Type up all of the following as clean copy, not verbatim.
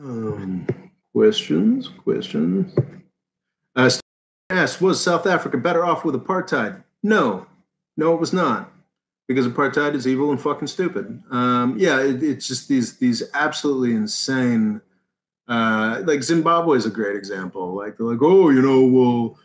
Um, questions. Steve asks, was South Africa better off with apartheid? No, no, it was not, because apartheid is evil and fucking stupid. Yeah, it's just these absolutely insane. Like Zimbabwe is a great example. Like they're like, oh, well,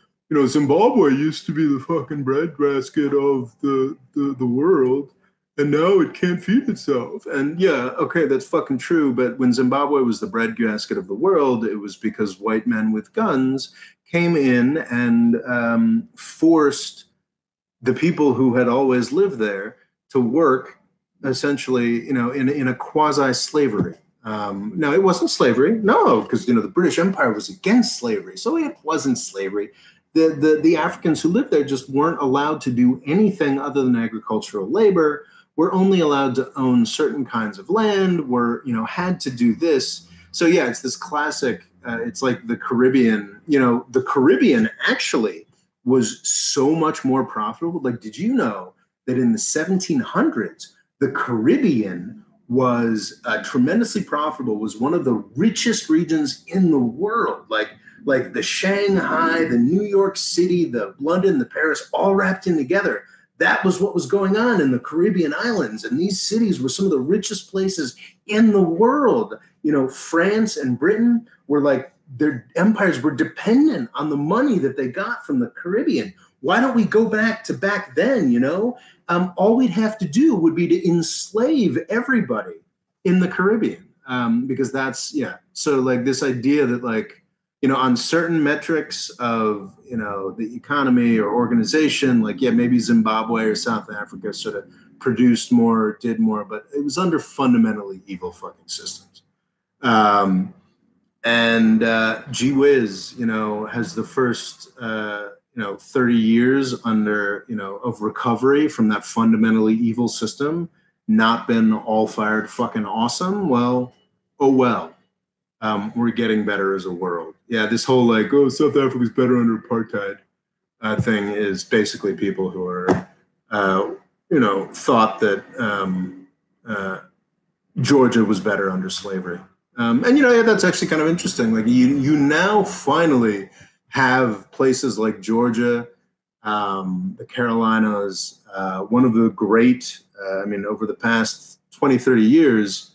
Zimbabwe used to be the fucking breadbasket of the world, and now it can't feed itself. And yeah, okay, that's fucking true. But when Zimbabwe was the breadbasket of the world, it was because white men with guns came in and forced the people who had always lived there to work essentially, in a quasi-slavery. No, it wasn't slavery. No, because the British Empire was against slavery, so it wasn't slavery. The Africans who lived there just weren't allowed to do anything other than agricultural labor. Were only allowed to own certain kinds of land. Were had to do this. So yeah, it's this classic. It's like the Caribbean. The Caribbean actually was so much more profitable. Like, did you know that in the 1700s, the Caribbean was tremendously profitable, was one of the richest regions in the world. Like the Shanghai, the New York City, the London, the Paris, all wrapped in together. That was what was going on in the Caribbean islands. And these cities were some of the richest places in the world. France and Britain were like, their empires were dependent on the money that they got from the Caribbean. Why don't we go back to back then? All we'd have to do would be to enslave everybody in the Caribbean, because that's So like this idea that on certain metrics of the economy or organization, maybe Zimbabwe or South Africa sort of produced more, did more, but it was under fundamentally evil fucking systems. And gee whiz, has the first 30 years of recovery from that fundamentally evil system not been all fired fucking awesome? Well, oh well. We're getting better as a world. Yeah, this whole South Africa's better under apartheid thing is basically people who are, thought that Georgia was better under slavery. Yeah, that's actually kind of interesting. Like you now finally have places like Georgia, the Carolinas, one of the great, over the past 20, 30 years,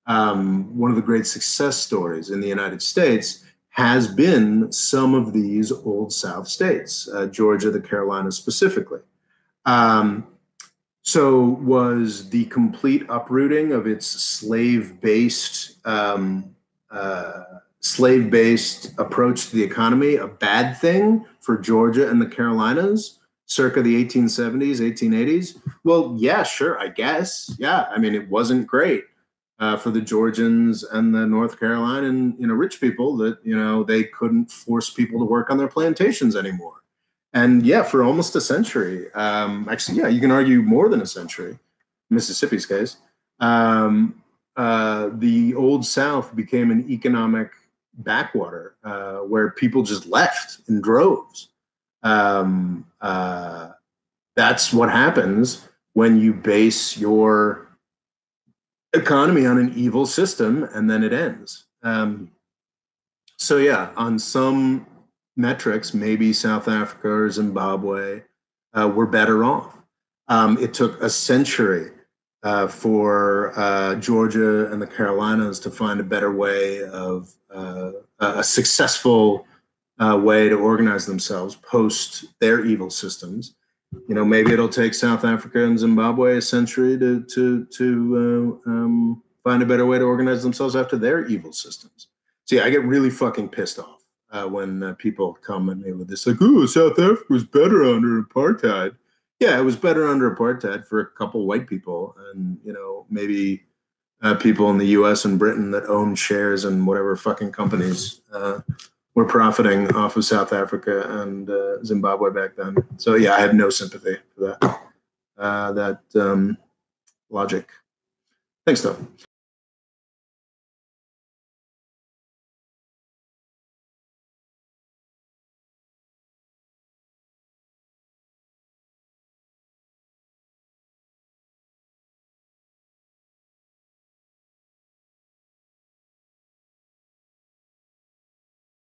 one of the great success stories in the United States has been some of these old South states, Georgia, the Carolinas specifically. So was the complete uprooting of its slave-based approach to the economy a bad thing for Georgia and the Carolinas circa the 1870s, 1880s? Well, yeah, sure, I guess. Yeah, it wasn't great for the Georgians and the North Carolinian, rich people that, they couldn't force people to work on their plantations anymore. And yeah, for almost a century, actually, yeah, you can argue more than a century, Mississippi's case, the Old South became an economic backwater where people just left in droves. That's what happens when you base your economy on an evil system and then it ends. So yeah, on some metrics, maybe South Africa or Zimbabwe were better off. It took a century for Georgia and the Carolinas to find a better way of a successful way to organize themselves post their evil systems. Maybe it'll take South Africa and Zimbabwe a century to find a better way to organize themselves after their evil systems. So yeah, I get really fucking pissed off when people come at me with this, "Oh, South Africa was better under apartheid." Yeah, it was better under apartheid for a couple white people, and maybe people in the U.S. and Britain that own shares in whatever fucking companies were profiting off of South Africa and Zimbabwe back then. So yeah, I have no sympathy for that logic. Thanks, though.